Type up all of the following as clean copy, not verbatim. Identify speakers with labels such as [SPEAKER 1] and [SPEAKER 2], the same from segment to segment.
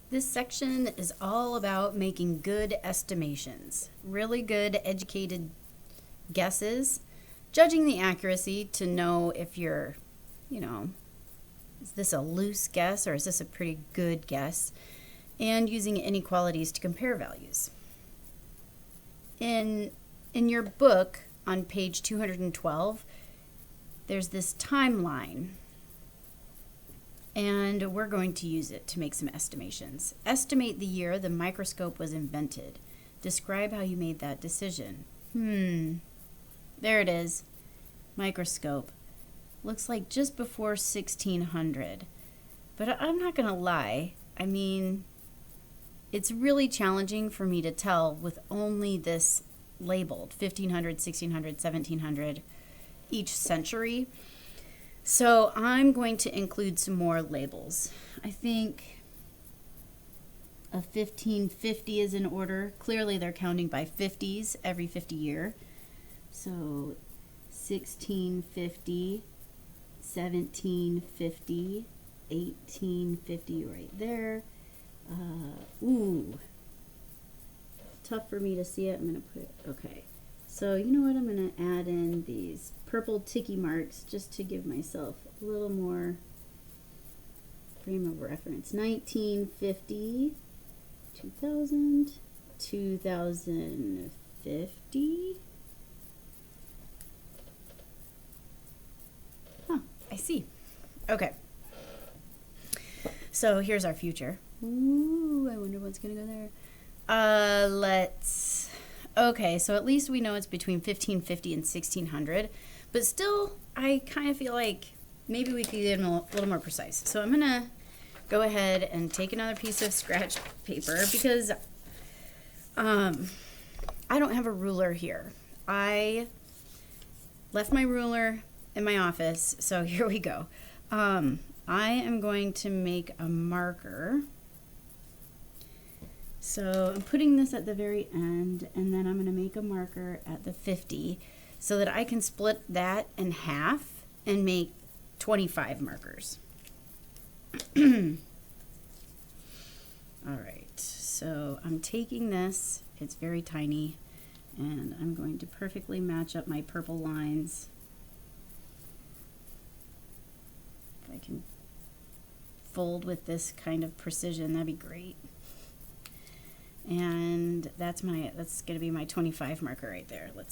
[SPEAKER 1] This section is all about making good estimations, really good educated guesses, judging the accuracy to know if you're, is this a loose guess or is this a pretty good guess, and using inequalities to compare values. In your book on page 212, there's this timeline, and we're going to use it to make some estimations. Estimate the year the microscope was invented. Describe how you made that decision. There it is. Microscope. Looks like just before 1600. But I'm not going to lie. I mean, it's really challenging for me to tell with only this labeled 1500, 1600, 1700 each century. So I'm going to include some more labels. I think a 1550 is in order. Clearly they're counting by 50s every 50 year. So 1650, 1750, 1850 right there. Tough for me to see it. I'm going to put it, okay. So you know what, I'm going to add in these purple ticky marks just to give myself a little more frame of reference. 1950, 2000, 2050. I see. Okay. So here's our future. Ooh, I wonder what's going to go there. Okay, so at least we know it's between 1550 and 1600. But still, I kind of feel like maybe we could get a little more precise. So I'm going to go ahead and take another piece of scratch paper because I don't have a ruler here. I left my ruler in my office, so here we go. I am going to make a marker. So I'm putting this at the very end, and then I'm going to make a marker at the 50 so that I can split that in half and make 25 markers. All right, so I'm taking this, it's very tiny, and I'm going to perfectly match up my purple lines. If I can fold with this kind of precision, that'd be great. And that's going to be my 25 marker right there. I'm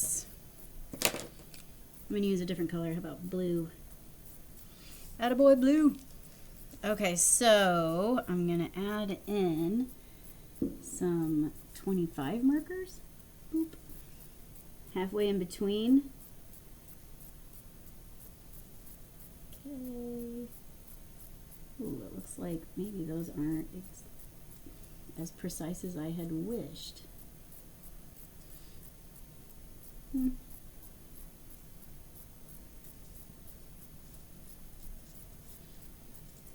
[SPEAKER 1] going to use a different color. How about blue? Attaboy, blue. Okay, so I'm going to add in some 25 markers. Boop. Halfway in between. Okay. Ooh, it looks like maybe those aren't as precise as I had wished.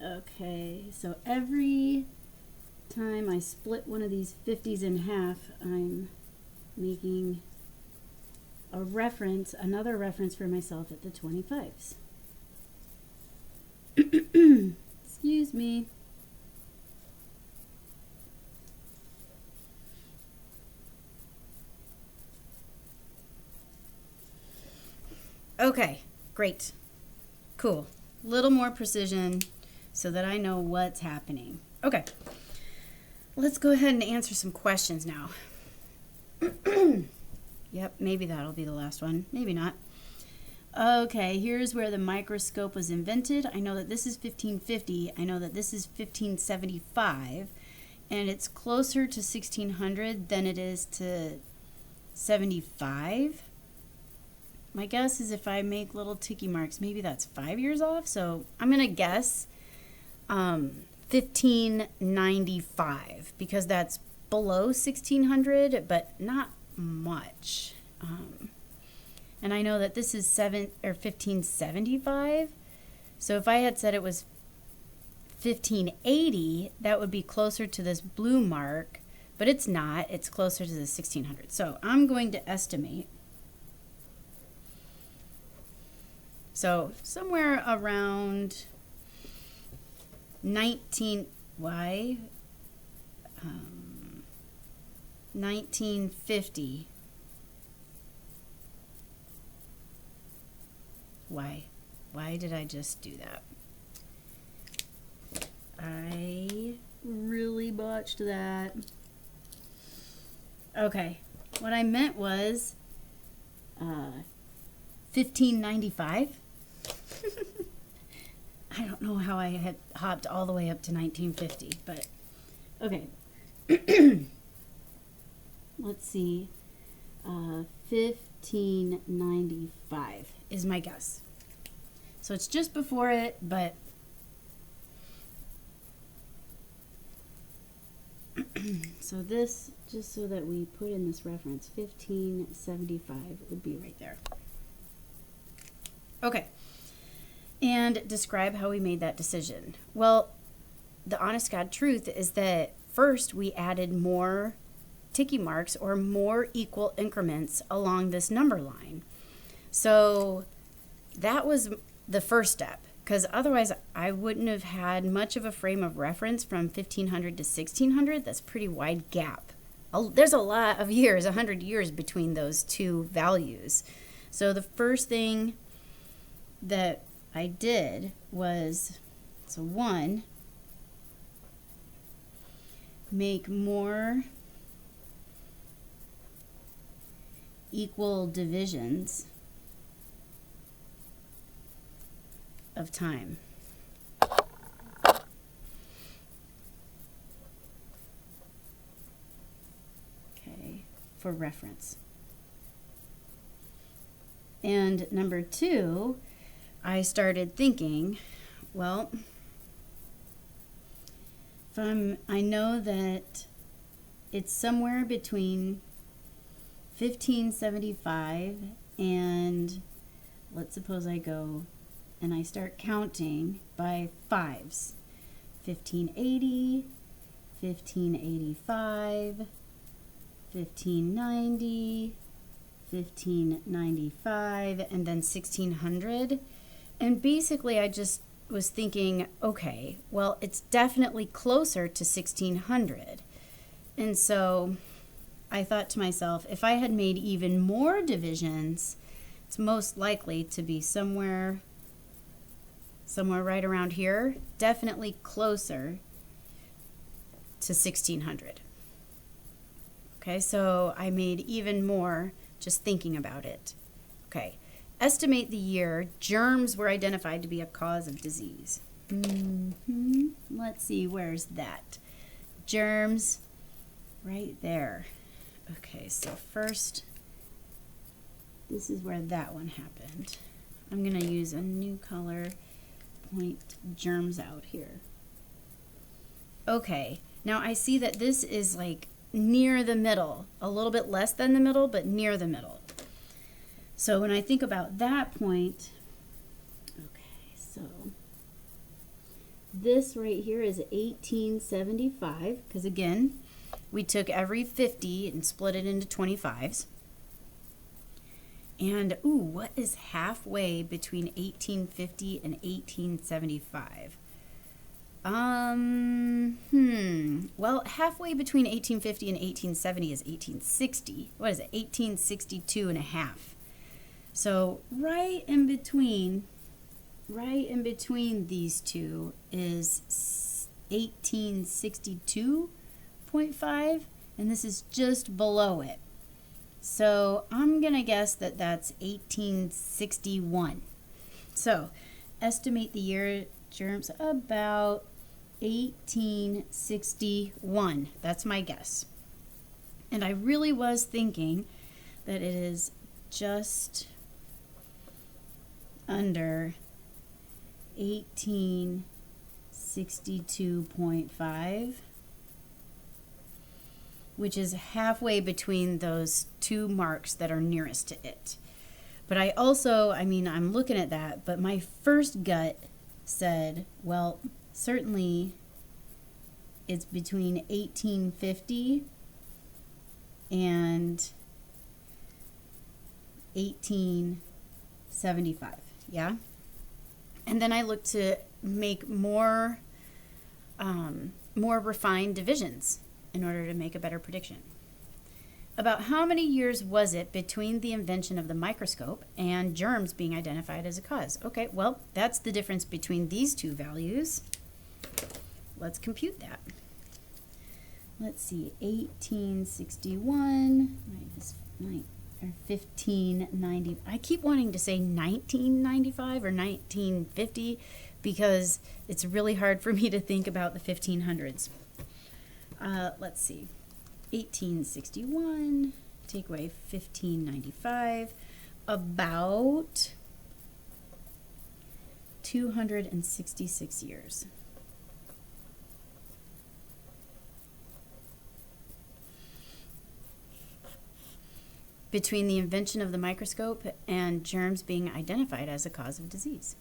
[SPEAKER 1] Okay, so every time I split one of these 50s in half, I'm making a reference, another reference for myself at the 25s. Excuse me. Okay, great. Cool. Little more precision so that I know what's happening. Okay, let's go ahead and answer some questions now. Yep, maybe that'll be the last one. Maybe not. Okay, here's where the microscope was invented. I know that this is 1550. I know that this is 1575. And it's closer to 1600 than it is to 75. My guess is if I make little ticky marks, maybe that's 5 years off. So I'm going to guess 1595 because that's below 1600, but not much. And I know that this is 1575. So if I had said it was 1580, that would be closer to this blue mark, but it's not. It's closer to the 1600. So I'm going to estimate. So somewhere around 19, why? 1950. Why did I just do that? I really botched that. Okay, what I meant was 1595. I don't know how I had hopped all the way up to 1950, but okay. Let's see. 1595 is my guess. So it's just before it, but so this, just so that we put in this reference, 1575 would be right there. Okay. And describe how we made that decision. Well, the honest God truth is that first we added more ticky marks or more equal increments along this number line. So that was the first step, because otherwise I wouldn't have had much of a frame of reference from 1500 to 1600. That's a pretty wide gap. There's a lot of years, 100 years between those two values. So the first thing that I did was, so one, make more equal divisions of time. Okay, for reference. And number two, I started thinking, well, I know that it's somewhere between 1575 and, let's suppose I go and I start counting by fives. 1580, 1585, 1590, 1595, and then 1600. And basically I just was thinking, okay, well, it's definitely closer to 1600. And so I thought to myself, if I had made even more divisions, it's most likely to be somewhere right around here, definitely closer to 1600. Okay, so I made even more just thinking about it. Okay, estimate the year germs were identified to be a cause of disease. Let's see, where's that? Germs, right there. Okay, so first, this is where that one happened. I'm going to use a new color, point germs out here. Okay, now I see that this is like near the middle, a little bit less than the middle, but near the middle. So when I think about that point, okay, so this right here is 1875, because again, we took every 50 and split it into 25s. And, ooh, what is halfway between 1850 and 1875? Well, halfway between 1850 and 1870 is 1860. What is it? 1862 and a half. So right in between these two is 1862.5, and this is just below it. So I'm going to guess that that's 1861. So estimate the year germs about 1861. That's my guess. And I really was thinking that it is just under 1862.5, which is halfway between those two marks that are nearest to it. But I also, I'm looking at that, but my first gut said, well, certainly it's between 1850 and 1875, yeah? And then I looked to make more refined divisions. in order to make a better prediction. About how many years was it between the invention of the microscope and germs being identified as a cause? Okay, well, that's the difference between these two values. Let's compute that. Let's see, 1861 minus 1590. I keep wanting to say 1995 or 1950 because it's really hard for me to think about the 1500s. Let's see, 1861, take away 1595, about 266 years. Between the invention of the microscope and germs being identified as a cause of disease.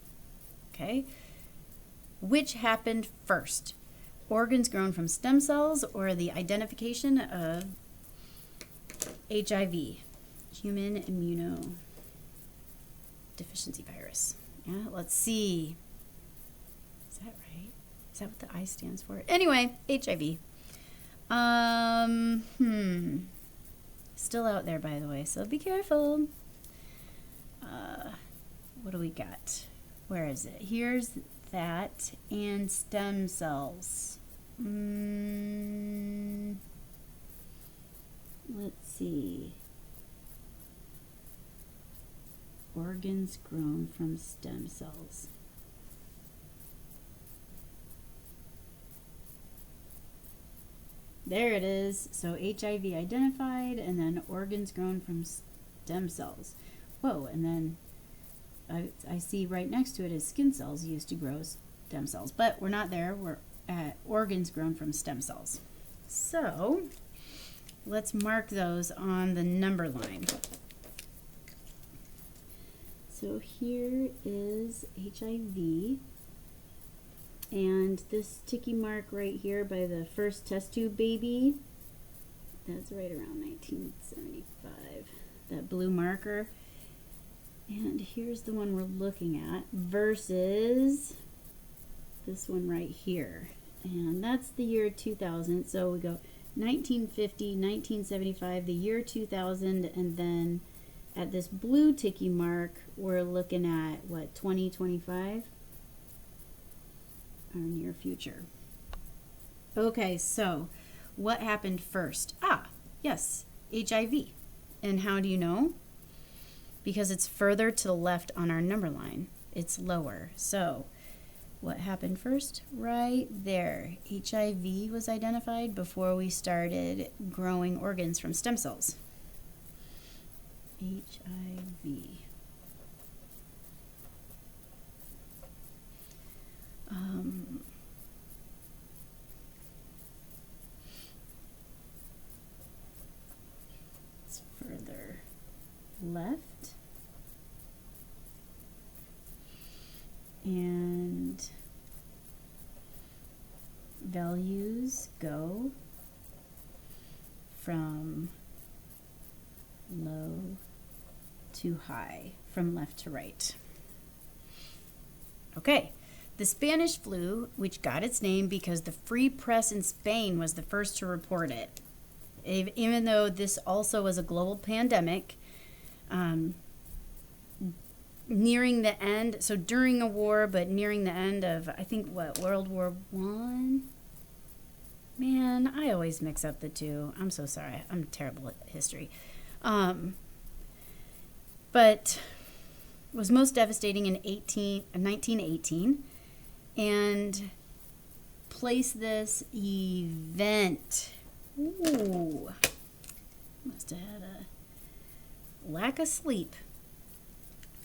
[SPEAKER 1] Okay? Which happened first? Organs grown from stem cells or the identification of HIV, human immunodeficiency virus? Yeah, let's see. Is that right? Is that what the I stands for? Anyway, HIV. Still out there, by the way, so be careful. What do we got? Where is it? Here's that and stem cells. Let's see. Organs grown from stem cells. There it is. So HIV identified, and then organs grown from stem cells. Whoa, and then I see right next to it is skin cells used to grow stem cells. But we're not there. We're at organs grown from stem cells. So let's mark those on the number line. So here is HIV. And this ticky mark right here by the first test tube baby, that's right around 1975, that blue marker. And here's the one we're looking at versus this one right here. And that's the year 2000. So we go 1950, 1975, the year 2000, and then at this blue ticky mark, we're looking at, what, 2025? Our near future. Okay, so what happened first? Yes, HIV. And how do you know? Because it's further to the left on our number line. It's lower. So what happened first? Right there. HIV was identified before we started growing organs from stem cells. HIV. It's further left. And values go from low to high, from left to right. Okay. The Spanish flu, which got its name because the free press in Spain was the first to report it. Even though this also was a global pandemic, nearing the end, so during a war, but nearing the end of, I think, World War I? Man, I always mix up the two. I'm so sorry. I'm terrible at history. But was most devastating in 1918. And place this event. Ooh, must have had a lack of sleep.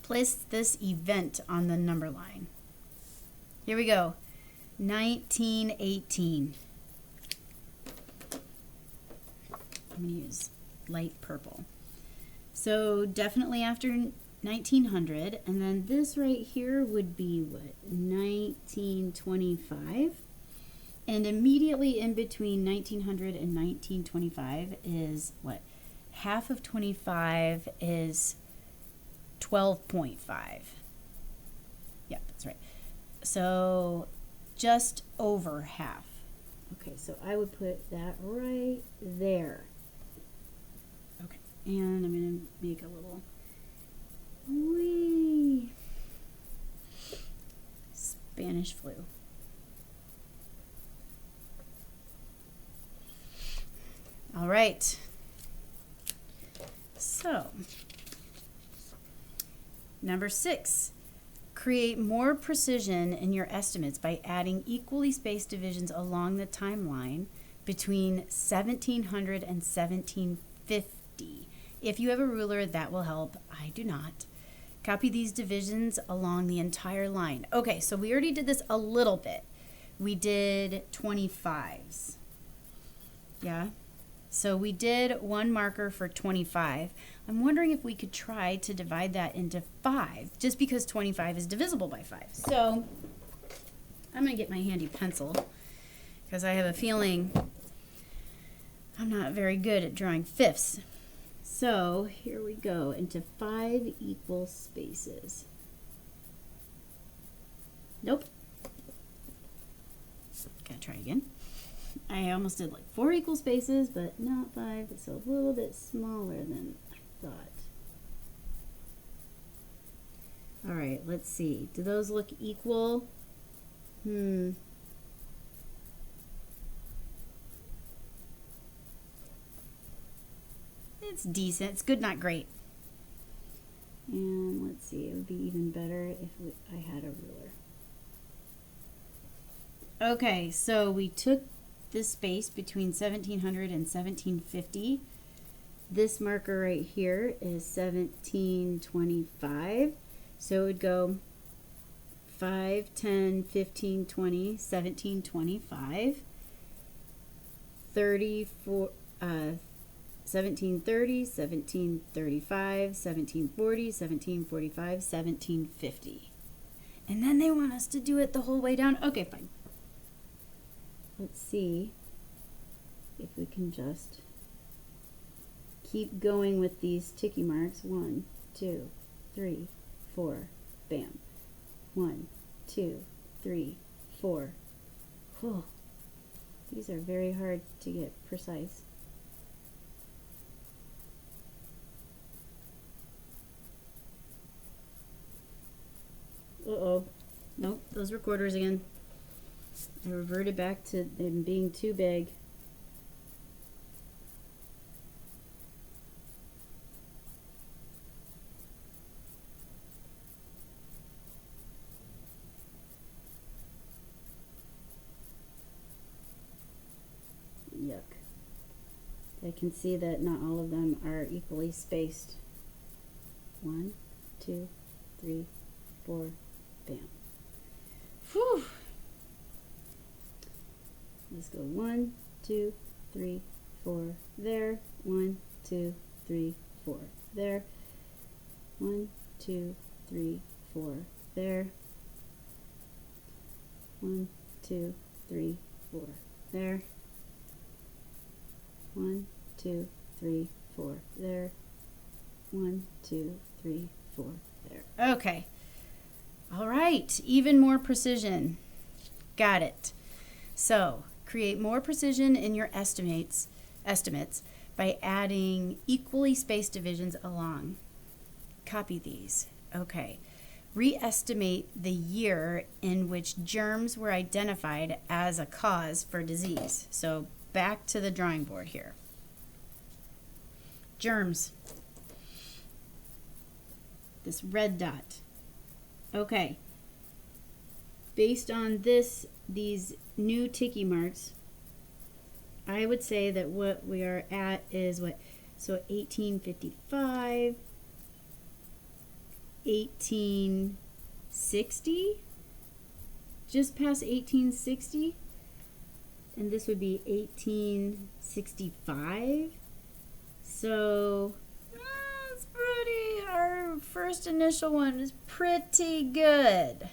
[SPEAKER 1] Place this event on the number line. Here we go. 1918. I'm going to use light purple. So definitely after 1900, and then this right here would be what, 1925, and immediately in between 1900 and 1925 is what, half of 25 is 12.5. Yeah, that's right. So just over half. Okay, so I would put that right there. Okay, and I'm going to make a little wee Spanish flu. All right. So, number 6, create more precision in your estimates by adding equally spaced divisions along the timeline between 1700 and 1750. If you have a ruler, that will help. I do not. Copy these divisions along the entire line. Okay, so we already did this a little bit. We did 25s. Yeah. So we did one marker for 25. I'm wondering if we could try to divide that into 5, just because 25 is divisible by 5. So I'm going to get my handy pencil, because I have a feeling I'm not very good at drawing fifths. So here we go, into 5 equal spaces. Nope. Gotta try again. I almost did like 4 equal spaces, but not 5. It's a little bit smaller than I thought. All right, let's see. Do those look equal? It's decent. It's good, not great. And let's see. It would be even better if I had a ruler. Okay, so we took this space between 1700 and 1750. This marker right here is 1725. So it would go 5, 10, 15, 20, 1725. 34, 1730, 1735, 1740, 1745, 1750. And then they want us to do it the whole way down. Okay, fine. Let's see if we can just keep going with these ticky marks. 1, 2, 3, 4, bam. 1, 2, 3, 4. Whew. These are very hard to get precise. Uh-oh. Nope, those were quarters again. I reverted back to them being too big. Yuck. I can see that not all of them are equally spaced. 1, 2, 3, 4, bam. Whew. Let's go 1, 2, 3, 4, there. 1, 2, 3, 4, there. 1, 2, 3, 4, there. 1, 2, 3, 4, there. 1, 2, 3, 4, there. 1, 2, 3, 4, there. Okay. All right. Even more precision. Got it. So, create more precision in your estimates by adding equally spaced divisions along. Copy these. Okay. Re-estimate the year in which germs were identified as a cause for disease. So, back to the drawing board here. Germs. This red dot. Okay. Based on these new ticky marks, I would say that what we are at is what? So 1855, 1860, just past 1860, and this would be 1865. So that's pretty, our first initial one is pretty good.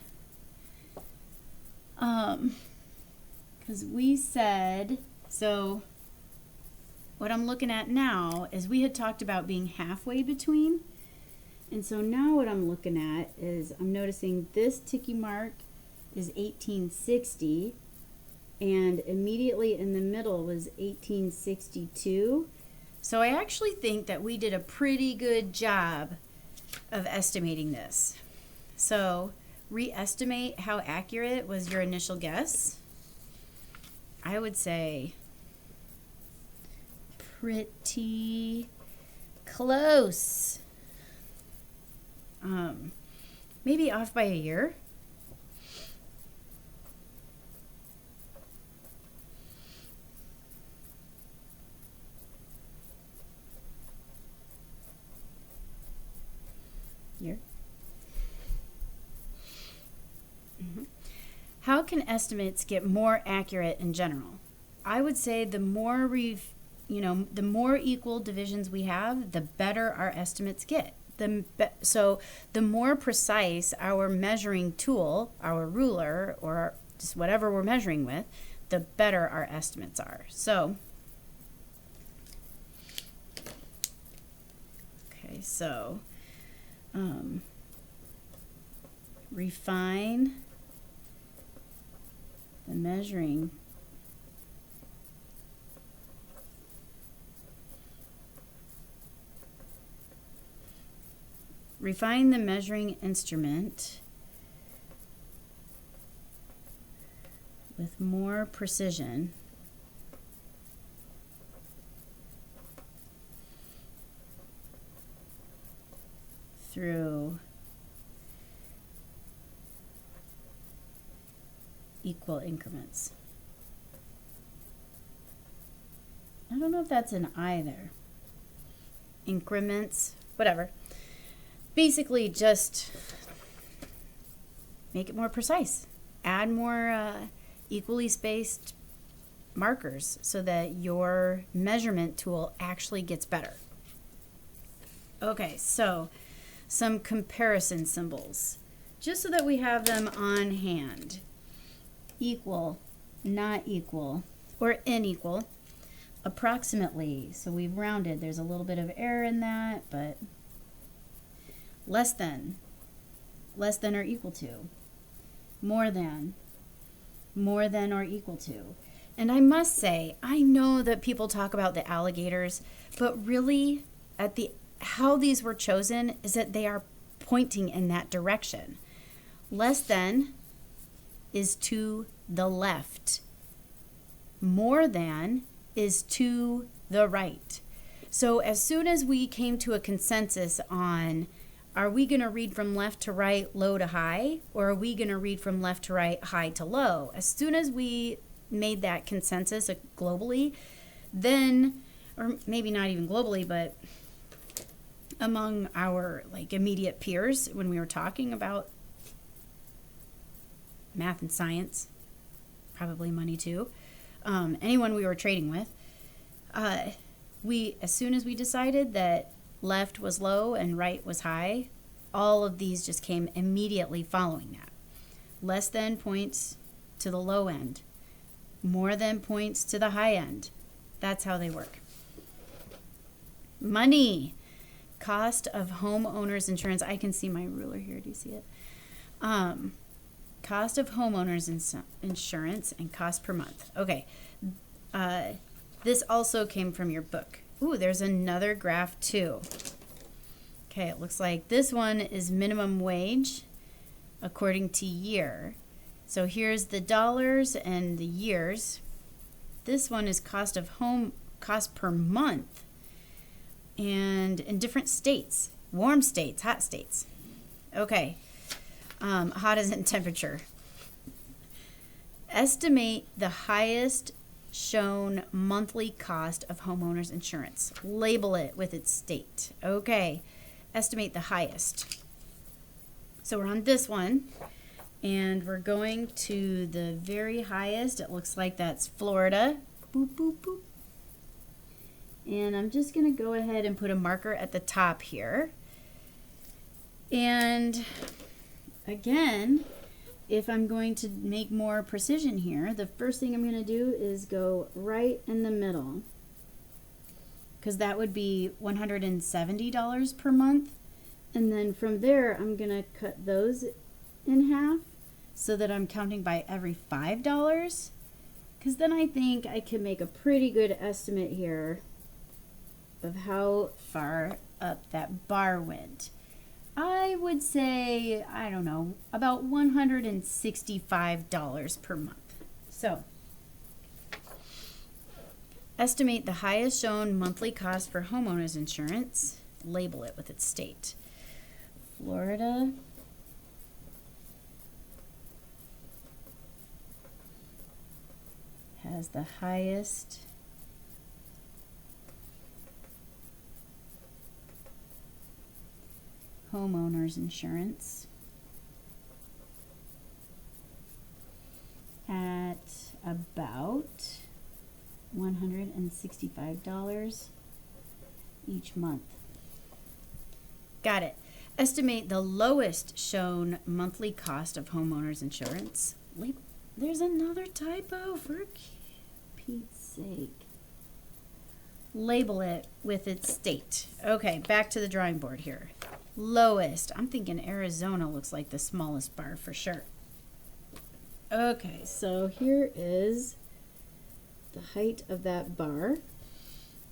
[SPEAKER 1] Because we said, so what I'm looking at now is we had talked about being halfway between. And so now what I'm looking at is I'm noticing this ticky mark is 1860 and immediately in the middle was 1862. So I actually think that we did a pretty good job of estimating this. So re-estimate how accurate was your initial guess. I would say pretty close. Maybe off by a year. How can estimates get more accurate in general? I would say the more the more equal divisions we have, the better our estimates get. So the more precise our measuring tool, our ruler, or just whatever we're measuring with, the better our estimates are. So, okay, so refine the measuring instrument with more precision through equal increments. I don't know if that's an I there. Increments, whatever. Basically, just make it more precise. Add more equally spaced markers so that your measurement tool actually gets better. Okay, so some comparison symbols, just so that we have them on hand. Equal, not equal, or unequal. Approximately, so we've rounded. There's a little bit of error in that, but less than or equal to. More than or equal to. And I must say, I know that people talk about the alligators, but really how these were chosen is that they are pointing in that direction. Less than is to the left. More than is to the right. So as soon as we came to a consensus on, are we going to read from left to right, low to high, or are we going to read from left to right, high to low? As soon as we made that consensus globally, then, or maybe not even globally, but among our immediate peers when we were talking about math and science, probably money too, anyone we were trading with, as soon as we decided that left was low and right was high, all of these just came immediately following that. Less than points to the low end. More than points to the high end. That's how they work. Money. Cost of homeowners insurance. I can see my ruler here. Do you see it? Cost of homeowners insurance and cost per month. Okay. This also came from your book. Ooh, there's another graph too. Okay, it looks like this one is minimum wage according to year. So here's the dollars and the years. This one is cost per month. And in different states, warm states, hot states. Okay, hot is in temperature. Estimate the highest shown monthly cost of homeowners insurance. Label it with its state. Okay, estimate the highest. So we're on this one, and we're going to the very highest. It looks like that's Florida. Boop, boop, boop. And I'm just going to go ahead and put a marker at the top here. And again, if I'm going to make more precision here, the first thing I'm going to do is go right in the middle, because that would be $170 per month. And then from there, I'm going to cut those in half so that I'm counting by every $5, Because then I think I can make a pretty good estimate here of how far up that bar went. I would say, I don't know, about $165 per month. So, estimate the highest shown monthly cost for homeowners insurance. Label it with its state. Florida has the highest homeowners insurance at about $165 each month. Got it. Estimate the lowest shown monthly cost of homeowners insurance. There's another typo, for Pete's sake. Label it with its state. Okay, back to the drawing board here. Lowest. I'm thinking Arizona looks like the smallest bar for sure. Okay, so here is the height of that bar.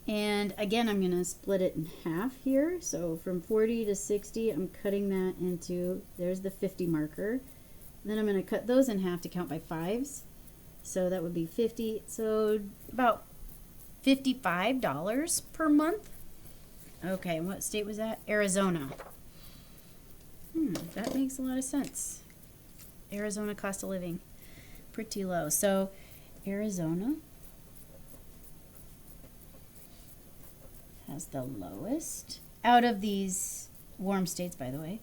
[SPEAKER 1] And again, I'm going to split it in half here. So from 40 to 60, I'm cutting that into, there's the 50 marker. Then I'm going to cut those in half to count by fives. So that would be 50. So about $55 per month. Okay, and what state was that? Arizona. That makes a lot of sense. Arizona cost of living, pretty low. So Arizona has the lowest out of these warm states, by the way.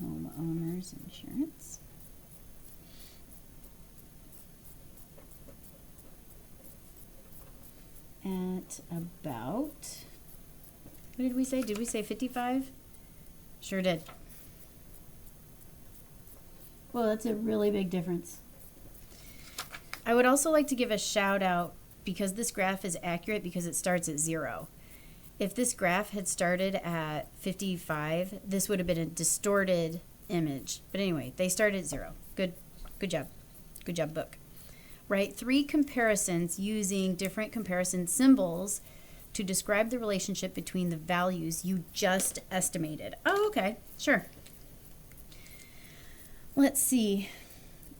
[SPEAKER 1] Homeowners insurance. At about, what did we say? Did we say 55? Sure did. Well, that's a really big difference. I would also like to give a shout out because this graph is accurate because it starts at 0. If this graph had started at 55, this would have been a distorted image. But anyway, they started at 0. Good job. Good job, book. Write 3 comparisons using different comparison symbols to describe the relationship between the values you just estimated. Oh, okay, sure. Let's see.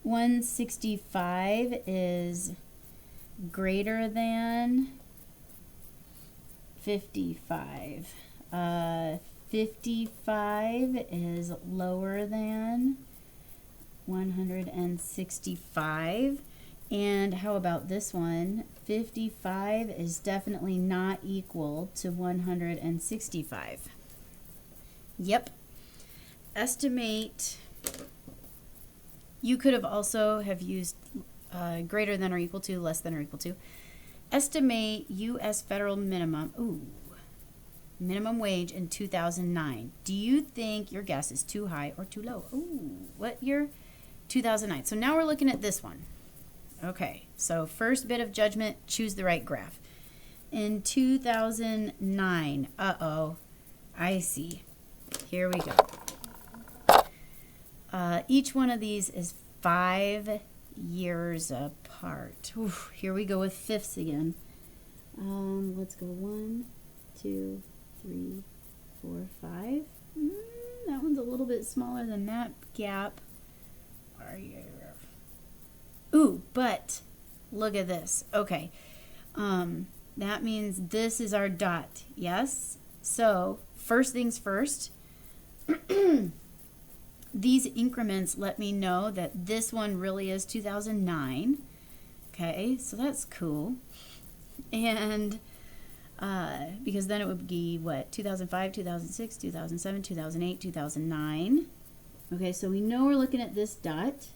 [SPEAKER 1] 165 is greater than 55. 55 is lower than 165. And how about this one? 55 is definitely not equal to 165. Yep. Estimate. You could have also have used greater than or equal to, less than or equal to. Estimate U.S. federal minimum wage in 2009. Do you think your guess is too high or too low? Ooh, what year? 2009. So now we're looking at this one. Okay, so first bit of judgment, choose the right graph. In 2009, I see. Here we go. Each one of these is 5 years apart. Oof, here we go with fifths again. Let's go 1, 2, 3, 4, 5. That one's a little bit smaller than that gap. Ooh, but look at this. Okay, that means this is our dot. Yes. So first things first. These increments let me know that this one really is 2009. Okay, so that's cool. And because then it would be what? 2005, 2006, 2007, 2008, 2009. Okay, so we know we're looking at this dot.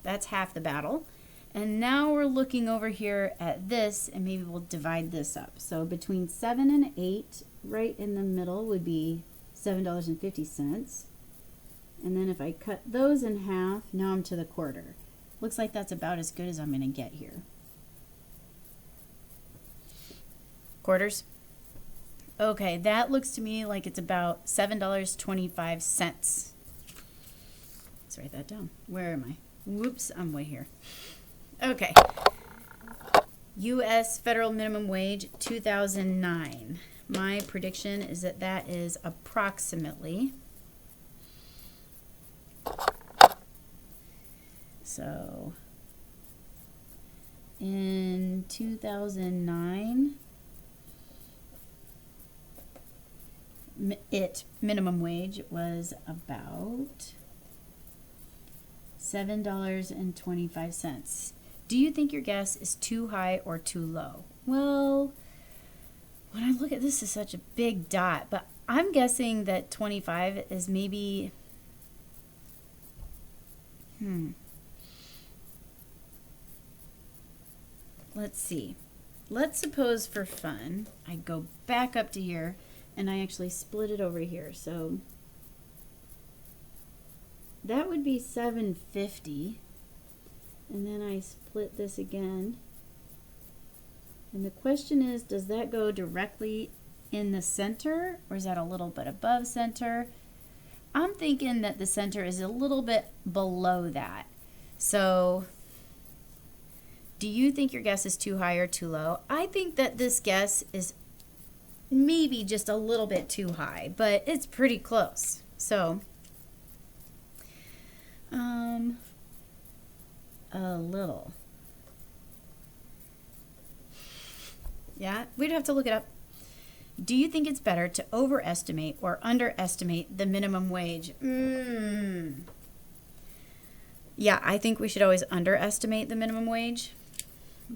[SPEAKER 1] That's half the battle. And now we're looking over here at this, and maybe we'll divide this up. So between 7 and 8, right in the middle would be $7.50. And then if I cut those in half, now I'm to the quarter. Looks like that's about as good as I'm going to get here. Quarters? Okay, that looks to me like it's about $7.25. Let's write that down. Where am I? Whoops, I'm way here. Okay. U.S. federal minimum wage, 2009. My prediction is that that is approximately, so in 2009, minimum wage was about $7.25. Do you think your guess is too high or too low? Well, when I look at this, is such a big dot, but I'm guessing that 25 is maybe, let's see. Let's suppose for fun, I go back up to here and I actually split it over here. So that would be 750. And then I split this again. And the question is, does that go directly in the center or is that a little bit above center? I'm thinking that the center is a little bit below that. So do you think your guess is too high or too low? I think that this guess is maybe just a little bit too high, but it's pretty close. So a little. Yeah, we'd have to look it up. Do you think it's better to overestimate or underestimate the minimum wage? Yeah, I think we should always underestimate the minimum wage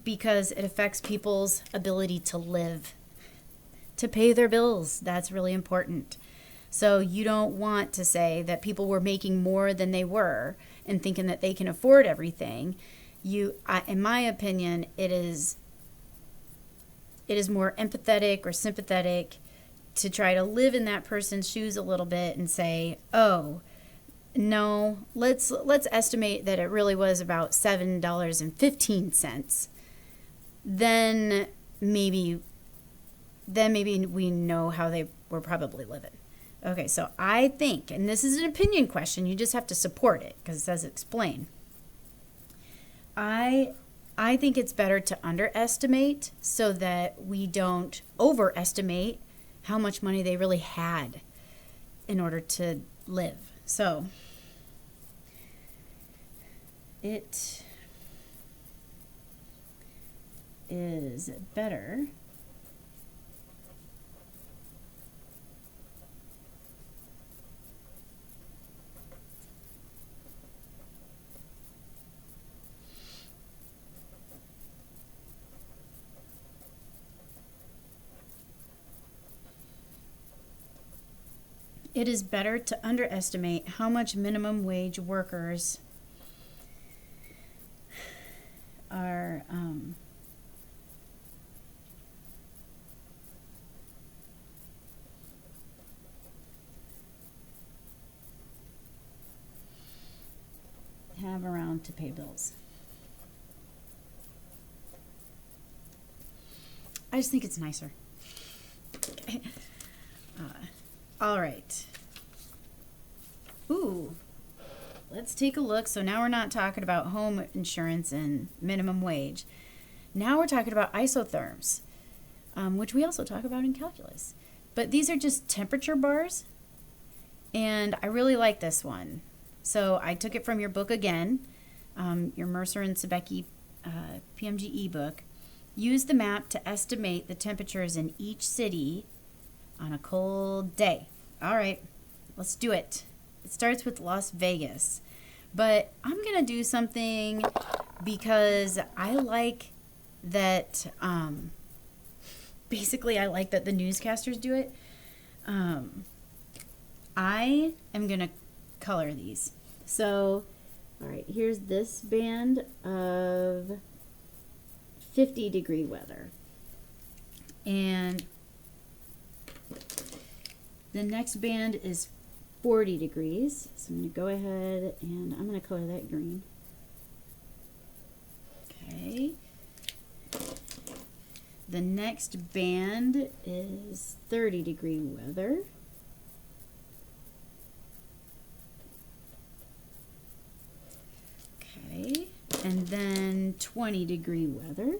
[SPEAKER 1] because it affects people's ability to live, to pay their bills. That's really important. So you don't want to say that people were making more than they were and thinking that they can afford everything. In my opinion, it is more empathetic or sympathetic to try to live in that person's shoes a little bit and say, oh, no, let's estimate that it really was about $7.15. Then maybe we know how they were probably living. Okay, so I think, and this is an opinion question, you just have to support it because it says explain. I think it's better to underestimate so that we don't overestimate how much money they really had in order to live. So it is better to underestimate how much minimum wage workers are have around to pay bills. I just think it's nicer. Okay. All right. Ooh, let's take a look. So now we're not talking about home insurance and minimum wage. Now we're talking about isotherms, which we also talk about in calculus. But these are just temperature bars, and I really like this one. So I took it from your book again, your Mercer and Sebecki PMGE book. Use the map to estimate the temperatures in each city on a cold day. All right, let's do it. It starts with Las Vegas, but I'm gonna do something because I like that. Basically, I like that the newscasters do it. I am gonna color these. So, all right, here's this band of 50-degree weather, and the next band is 40 degrees. So I'm going to go ahead and I'm going to color that green. Okay. The next band is 30-degree weather. then 20-degree weather.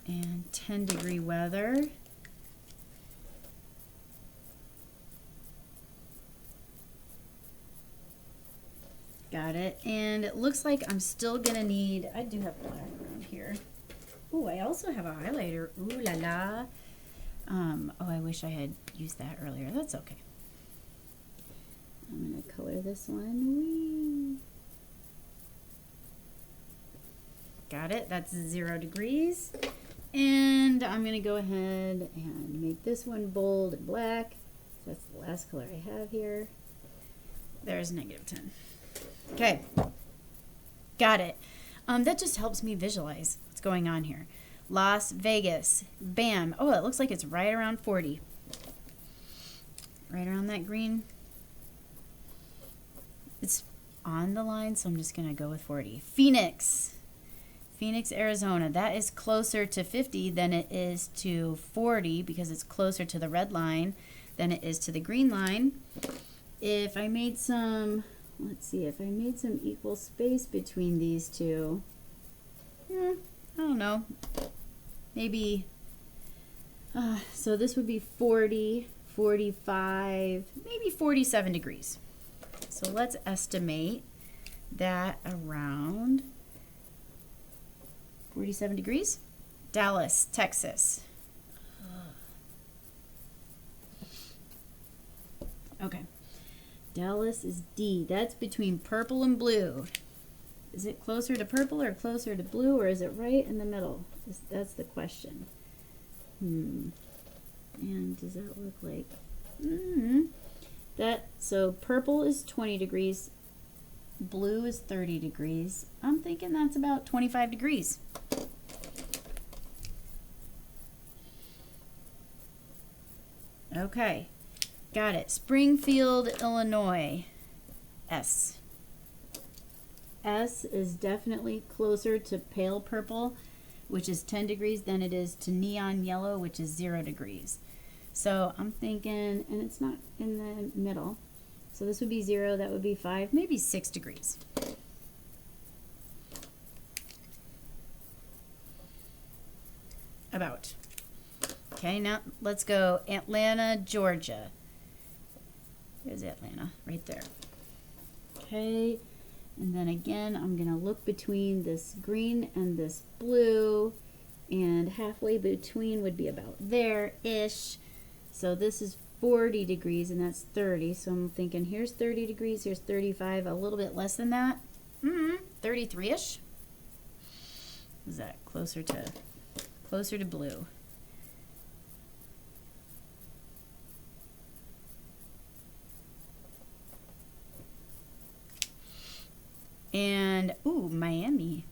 [SPEAKER 1] And 10-degree weather. Got it. And it looks like I'm still gonna need, I do have black around here. Oh, I also have a highlighter. Ooh la la. Oh, I wish I had used that earlier. That's okay. I'm gonna color this one. Whee. Got it. That's 0 degrees. And I'm gonna go ahead and make this one bold and black. So that's the last color I have here. There's -10. Okay, got it. That just helps me visualize what's going on here. Las Vegas, bam. Oh, it looks like it's right around 40. Right around that green. It's on the line, so I'm just gonna go with 40. Phoenix, Arizona. That is closer to 50 than it is to 40 because it's closer to the red line than it is to the green line. If I made some, let's see, if I made some equal space between these two, I don't know, maybe, so this would be 40, 45, maybe 47 degrees. So let's estimate that around 47 degrees. Dallas, Texas. Okay. Dallas is D. That's between purple and blue. Is it closer to purple or closer to blue, or is it right in the middle? That's the question. And does that look like... So purple is 20 degrees. Blue is 30 degrees. I'm thinking that's about 25 degrees. Okay. Got it. Springfield, Illinois. S. S is definitely closer to pale purple, which is 10 degrees, than it is to neon yellow, which is 0 degrees. So I'm thinking, and it's not in the middle. So this would be 0, that would be 5, maybe 6 degrees. About. Okay, now let's go Atlanta, Georgia. There's Atlanta, right there. Okay, and then again, I'm gonna look between this green and this blue, and halfway between would be about there-ish. So this is 40 degrees, and that's 30. So I'm thinking here's 30 degrees, here's 35, a little bit less than that. 33-ish. Is that closer to blue? And, ooh, Miami.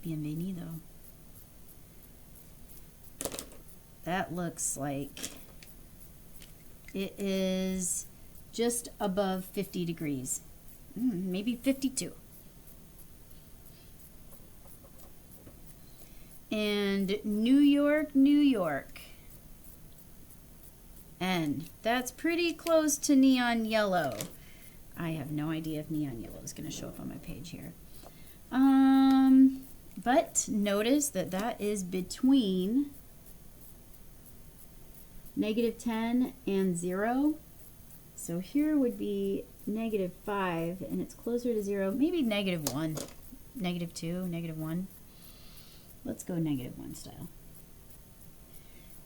[SPEAKER 1] Bienvenido. That looks like it is just above 50 degrees. Maybe 52. And New York, New York. N. That's pretty close to neon yellow. I have no idea if neon yellow is going to show up on my page here. But notice that that is between -10 and 0. So here would be -5, and it's closer to 0. Maybe -1, -2, -1. Let's go -1 style.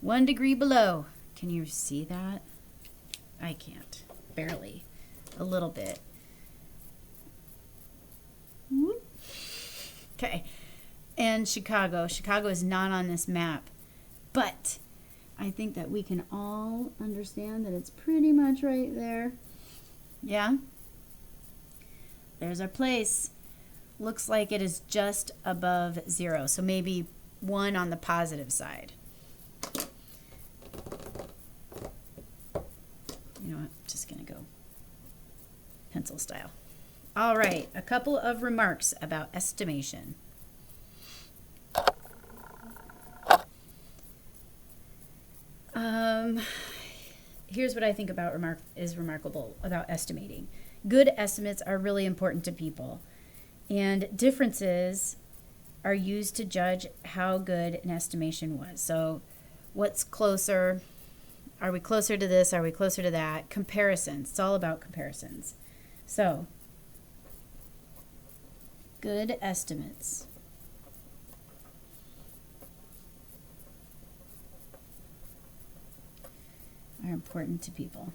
[SPEAKER 1] 1 degree below. Can you see that? I can't. Barely. A little bit. Okay. And Chicago. Chicago is not on this map. But I think that we can all understand that it's pretty much right there. Yeah? There's our place. Looks like it is just above 0. So maybe 1 on the positive side. You know what? I'm just going to go pencil style. All right, a couple of remarks about estimation. here's what I think about is remarkable about estimating. Good estimates are really important to people, and differences are used to judge how good an estimation was. So what's closer? Are we closer to this? Are we closer to that? Comparisons. It's all about comparisons. So good estimates are important to people.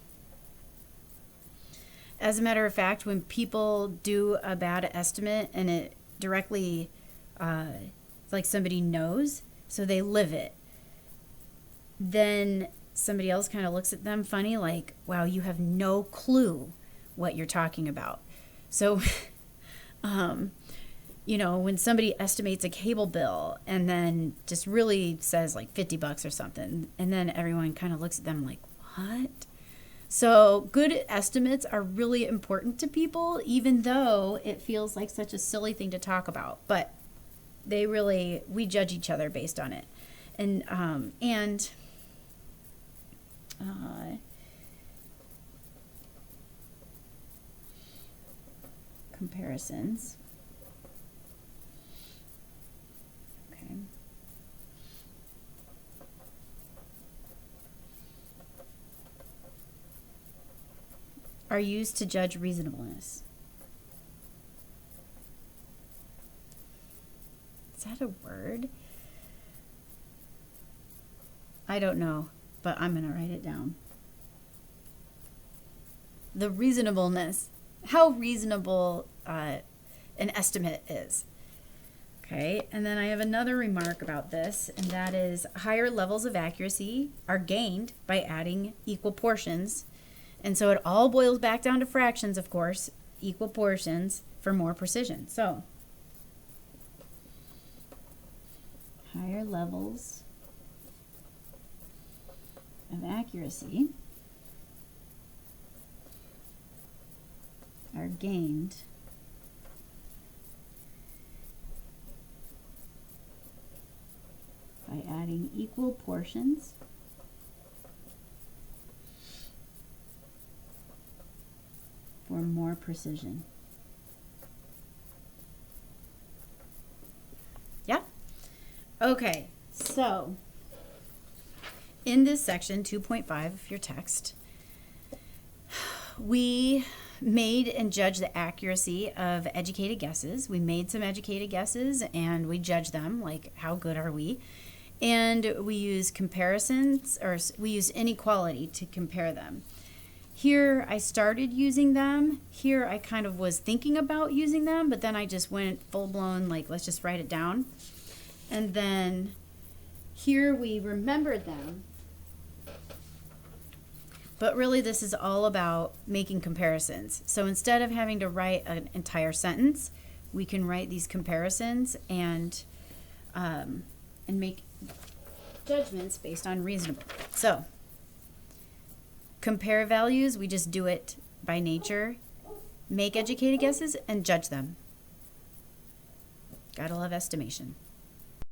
[SPEAKER 1] As a matter of fact, when people do a bad estimate and it directly, it's like somebody knows, so they live it, then somebody else kind of looks at them funny, like, wow, you have no clue what you're talking about. So, when somebody estimates a cable bill and then just really says like $50 or something, and then everyone kind of looks at them like, what? So good estimates are really important to people, even though it feels like such a silly thing to talk about. But we judge each other based on it. And comparisons. Okay. Are used to judge reasonableness. Is that a word? I don't know, but I'm going to write it down. The reasonableness. How reasonable an estimate is. Okay, and then I have another remark about this, and that is higher levels of accuracy are gained by adding equal portions. And so it all boils back down to fractions, of course, equal portions for more precision. So, higher levels of accuracy are gained by adding equal portions for more precision. Yeah? Okay, so in this section, 2.5 of your text, we made and judged the accuracy of educated guesses. We made some educated guesses and we judged them, like how good are we? And we use comparisons, or we use inequality to compare them. Here I started using them. Here I kind of was thinking about using them, but then I just went full-blown, like, let's just write it down. And then here we remembered them. But really this is all about making comparisons. So instead of having to write an entire sentence, we can write these comparisons and make judgments based on reasonable. So compare values, we just do it by nature. Make educated guesses and judge them. Gotta love estimation.